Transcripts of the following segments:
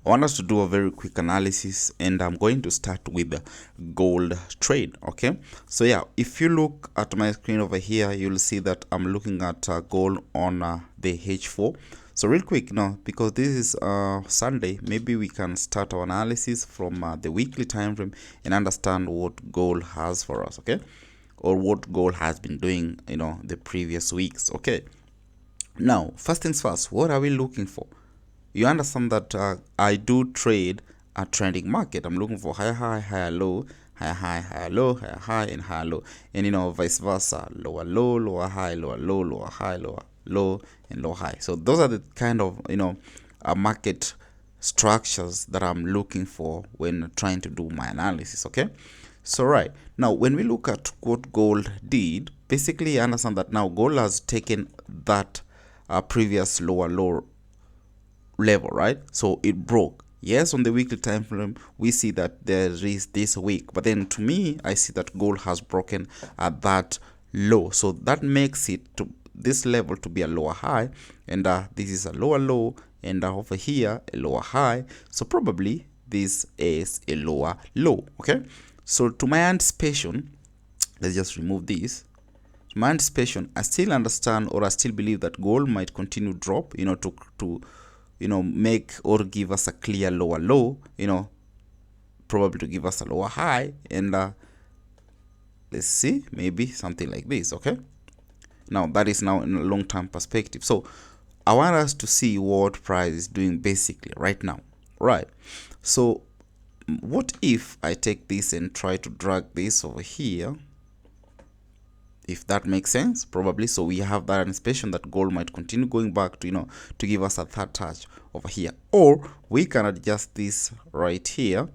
I want us to do a very quick analysis, and I'm going to start with the gold trade. Okay, so yeah, if you look at my screen over here, you'll see that I'm looking at gold on the H4. So real quick now, because this is Sunday, maybe we can start our analysis from the weekly time frame and understand what gold has for us. Okay, or what gold has been doing, the previous weeks. Okay, now first things first, what are we looking for? You understand that I do trade a trending market. I'm looking for higher high, higher low, higher high, higher low, higher high, and higher low, and vice versa, lower low, lower high, lower low, lower high, lower low, and low high. So those are the kind of market structures that I'm looking for when trying to do my analysis. Okay, so right now when we look at what gold did, basically I understand that now gold has taken that previous lower low level, right? So it broke. Yes, on the weekly time frame we see that there is this week, but then to me I see that gold has broken at that low, so that makes it to this level to be a lower high, and this is a lower low, and over here a lower high, so probably this is a lower low. Okay, so to my anticipation, let's just remove this. To my anticipation, I still understand, or I still believe that gold might continue drop, to make or give us a clear lower low, probably to give us a lower high, and let's see, maybe something like this. Okay, now that is now in a long-term perspective. So I want us to see what price is doing basically right now, right? So what if I take this and try to drag this over here, if that makes sense? Probably. So we have that anticipation that gold might continue going back to to give us a third touch over here, or we can adjust this right here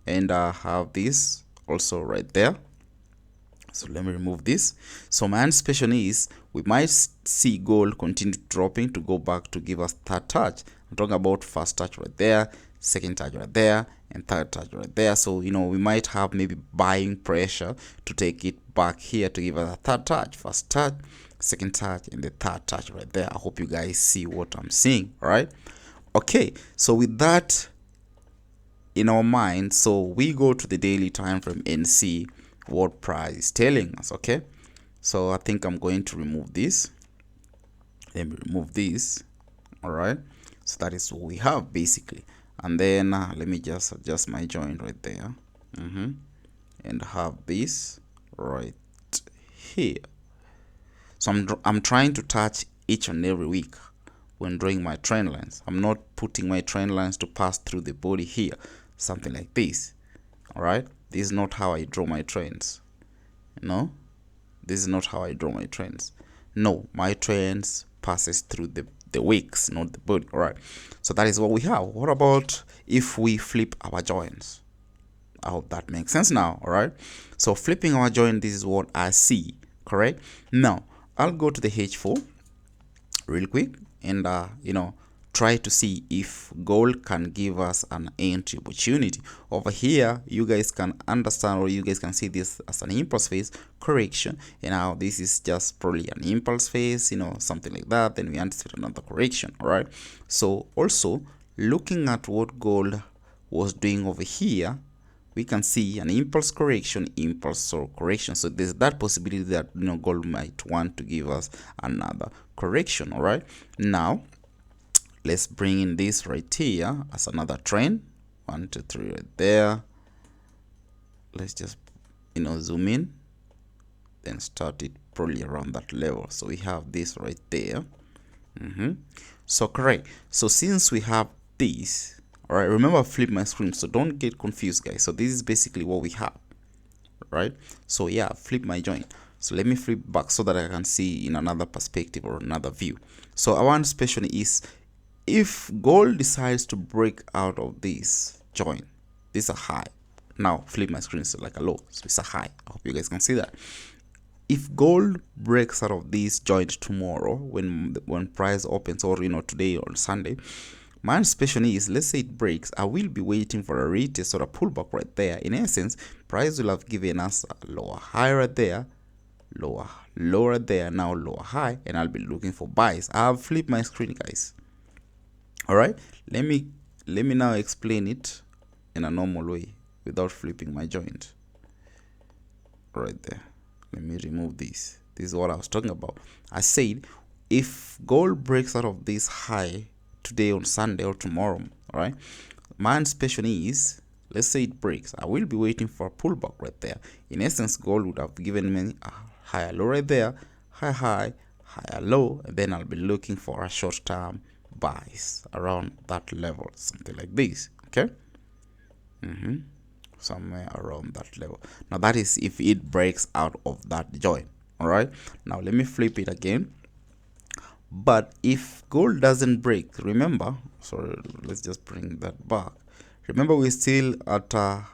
and have this also right there. So let me remove this. So my anticipation is we might see gold continue dropping to go back to give us third touch. I'm talking about first touch right there, second touch right there, and third touch right there. So we might have maybe buying pressure to take it back here to give us a third touch, first touch, second touch, and the third touch right there. I hope you guys see what I'm seeing. All right, okay, so with that in our mind, so we go to the daily time frame and see what price is telling us. Okay, so I think I'm going to remove this. Let me remove this. All right, so that is what we have basically, and then let me just adjust my joint right there, and have this right here. So I'm trying to touch each and every week when drawing my trend lines. I'm not putting my trend lines to pass through the body here, something like this. All right, this is not how I draw my trends. This is not how I draw my trends. No, my trends passes through the wicks, not the body. All right, so that is what we have. What about if we flip our joints? I hope that makes sense now. All right, so flipping our joint, this is what I see. Correct. Now I'll go to the H4 real quick and try to see if gold can give us an entry opportunity. Over here you guys can understand, or you guys can see this as an impulse phase correction, and now this is just probably an impulse phase, something like that. Then we anticipate another correction. All right, so also looking at what gold was doing over here, we can see an impulse correction, impulse or correction. So there's that possibility that gold might want to give us another correction. All right, now let's bring in this right here as another trend. 1 2 3 right there. Let's just zoom in, then start it probably around that level. So we have this right there. So correct. So since we have this, all right, remember, flip my screen, so don't get confused, guys. So this is basically what we have, right? So yeah, flip my joint. So let me flip back so that I can see in another perspective or another view. So our anticipation is if gold decides to break out of this joint, this is a high. Now flip my screen, so like a low, so it's a high. I hope you guys can see that. If gold breaks out of this joint tomorrow when price opens, or today or Sunday, my anticipation is, let's say it breaks, I will be waiting for a retest or a pullback right there. In essence, price will have given us a lower high right there, lower there, now lower high, and I'll be looking for buys. I have flipped my screen, guys. All right, let me let me now explain it in a normal way without flipping my joint. Right there. Let me remove this. This is what I was talking about. I said if gold breaks out of this high today on Sunday or tomorrow, all right, my anticipation is, let's say it breaks, I will be waiting for a pullback right there. In essence, gold would have given me a higher low right there, higher low, and then I'll be looking for a short-term buys around that level, something like this. Okay, somewhere around that level. Now that is if it breaks out of that joint. All right, now let me flip it again. But if gold doesn't break, remember, sorry, let's just bring that back. Remember, we're still at a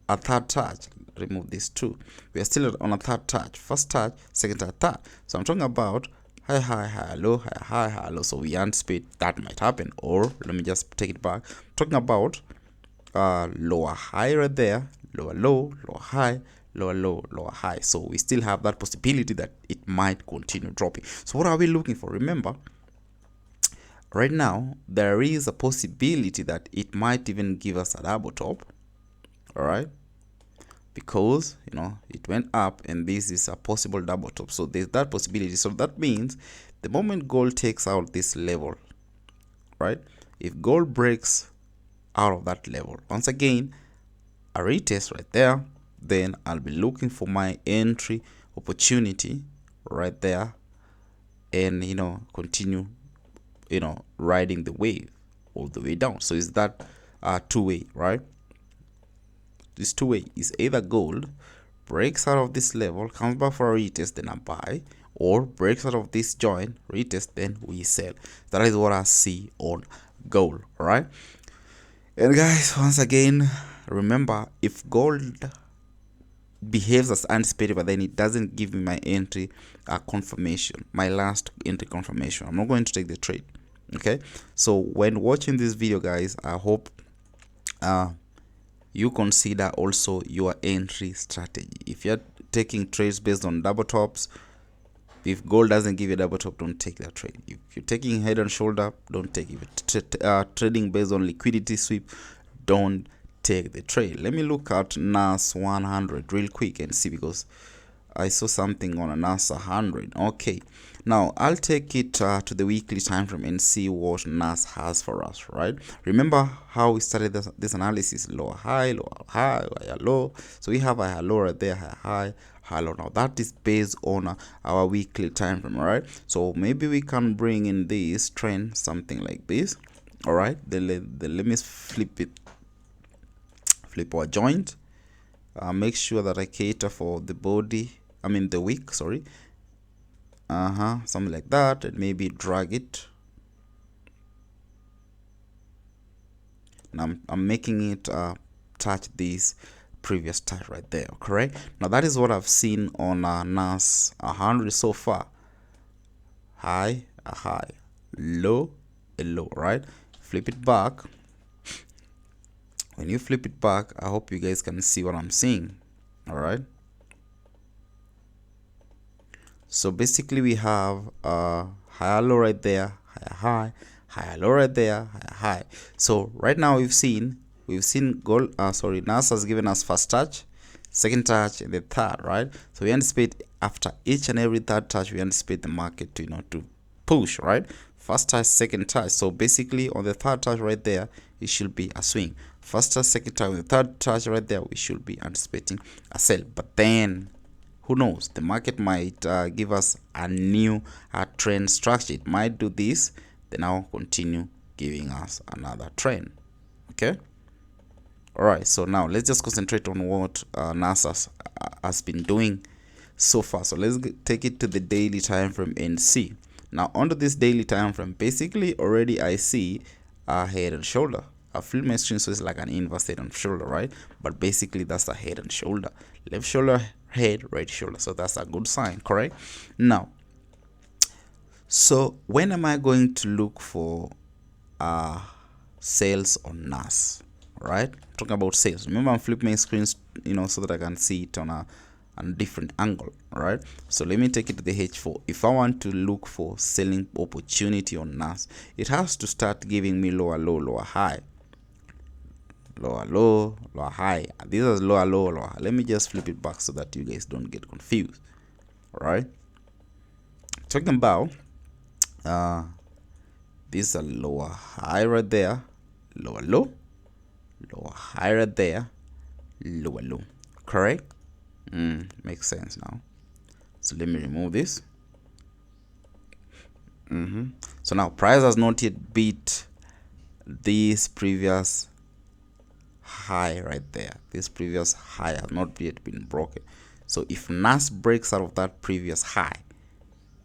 third touch. Remove this too. We are still on a third touch. First touch, second touch, third. So I'm talking about high, low, high, low. So we anticipate that might happen. Or let me just take it back. Talking about lower high right there, lower low, lower high, lower low, lower high. So we still have that possibility that it might continue dropping. So what are we looking for? Remember, right now there is a possibility that it might even give us a double top. All right, because you know it went up and this is a possible double top, so there's that possibility. So that means the moment gold takes out this level, right, if gold breaks out of that level, once again a retest right there, then I'll be looking for my entry opportunity right there, and you know continue, you know, riding the wave all the way down. So is that two-way, right? This two-way is either gold breaks out of this level, comes back for a retest, then I buy, or breaks out of this joint, retest, then we sell. That is what I see on gold. All right, and guys, once again, remember, if gold behaves as anticipated but then it doesn't give me my entry confirmation, my last entry confirmation, I'm not going to take the trade. Okay, so when watching this video, guys, I hope you consider also your entry strategy. If you're taking trades based on double tops, if gold doesn't give you a double top, don't take that trade. If you're taking head and shoulder, don't take it. Trading based on liquidity sweep, don't take the trade. Let me look at NAS100 real quick and see, because I saw something on a NAS100. Okay, now I'll take it to the weekly time frame and see what NAS has for us, right? Remember how we started this analysis: lower high, higher low. So we have a higher low right there, high low. Now that is based on our weekly time frame, all right? So maybe we can bring in this trend, something like this. All right, let me flip our joint. Make sure that I cater for the body, I mean the wick, sorry, something like that, and maybe drag it. Now I'm making it touch this previous touch right there. Correct. Now that is what I've seen on NAS100 so far. High, a high, low, a low, right? Flip it back. When you flip it back, I hope you guys can see what I'm seeing. All right, so basically we have higher low right there, higher low right there, high. So right now we've seen gold, NAS has given us first touch, second touch, and the third, right? So we anticipate after each and every third touch, we anticipate the market to, you know, to push, right? First touch, second touch. So basically on the third touch right there, it should be a swing. First touch, second touch, the third touch right there, we should be anticipating a sell. But then who knows, the market might give us a new trend structure. It might do this, then now continue giving us another trend. Okay, all right, so now let's just concentrate on what NAS has been doing so far. So let's take it to the daily time frame and see. Now onto this daily time frame, basically already I see a head and shoulder. I flip my screen so it's like an inverse head and shoulder, right? But basically that's a head and shoulder. Left shoulder, head, right shoulder. So that's a good sign, correct? Now, so when am I going to look for sales on NAS, right? Talking about sales. Remember, I'm flipping my screens, you know, so that I can see it on a different angle, right? So let me take it to the H4. If I want to look for selling opportunity on NAS, it has to start giving me lower low, lower high. lower low, lower high. This is lower low, lower high. Let me just flip it back so that you guys don't get confused. All right, talking about this is a lower high right there, lower low, lower high right there, lower low. Correct? Makes sense now. So let me remove this. So now price has not yet beat this previous high right there. This previous high has not yet been broken. So if NAS breaks out of that previous high,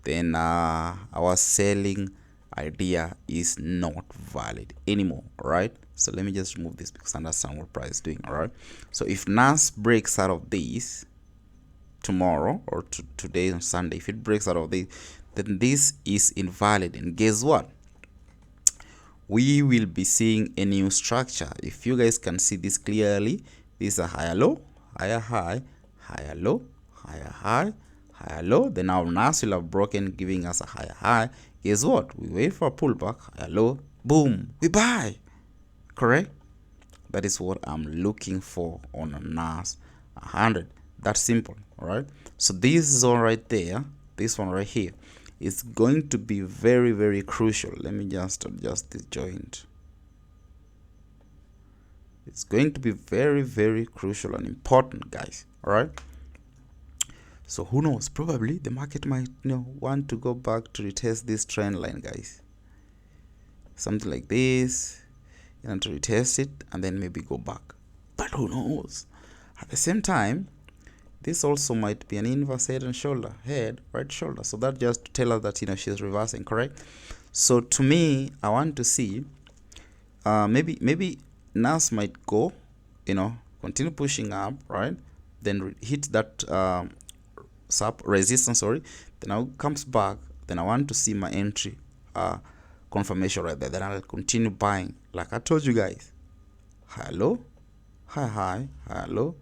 then our selling idea is not valid anymore. All right, so let me just remove this because I understand what price is doing. All right, so if NAS breaks out of this tomorrow or today on Sunday, if it breaks out of this, then this is invalid, and guess what, we will be seeing a new structure. If you guys can see this clearly, this is a higher low, higher high, higher low, higher high, higher low. Then our NAS will have broken, giving us a higher high. Guess what, we wait for a pullback, higher low, boom, we buy. Correct? That is what I'm looking for on a NAS100. That's simple. All right, so this zone right there, this one right here, is going to be very, very crucial. Let me just adjust this joint. It's going to be very, very crucial and important, guys. All right, so who knows, probably the market might want to go back to retest this trend line, guys. Something like this, to retest it and then maybe go back, but who knows. At the same time, this also might be an inverse head and shoulder, head, right shoulder. So that just to tell us that she's reversing, correct? So to me, I want to see maybe NAS might go, continue pushing up, right? Then hit that sub resistance, sorry. Then now comes back. Then I want to see my entry confirmation right there. Then I'll continue buying, like I told you guys. High low, high high, high low,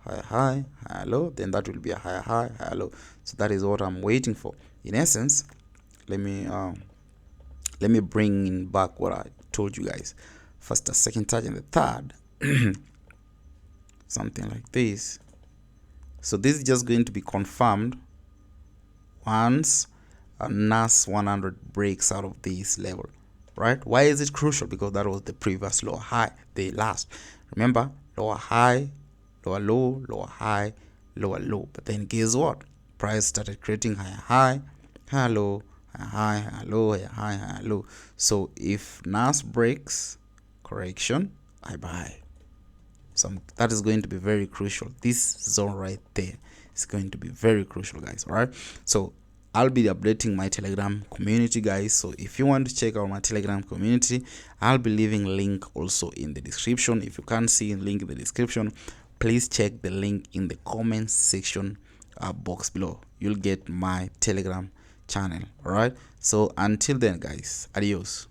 high high, high low, then that will be a higher high, higher low. So that is what I'm waiting for. In essence, let me bring in back what I told you guys. First, a second touch, and the third. Something like this. So this is just going to be confirmed once a NAS100 breaks out of this level, right? Why is it crucial? Because that was the previous lower high, the last. Remember, lower high, lower low, lower high, lower low. But then guess what? Price started creating higher high, higher low, higher high, higher low, higher high, higher low. So if NAS breaks, correction, I buy. So that is going to be very crucial. This zone right there is going to be very crucial, guys. All right. So I'll be updating my Telegram community, guys. So if you want to check out my Telegram community, I'll be leaving link also in the description. If you can't see a link in the description, please check the link in the comment section box below. You'll get my Telegram channel. All right. So until then, guys, adios.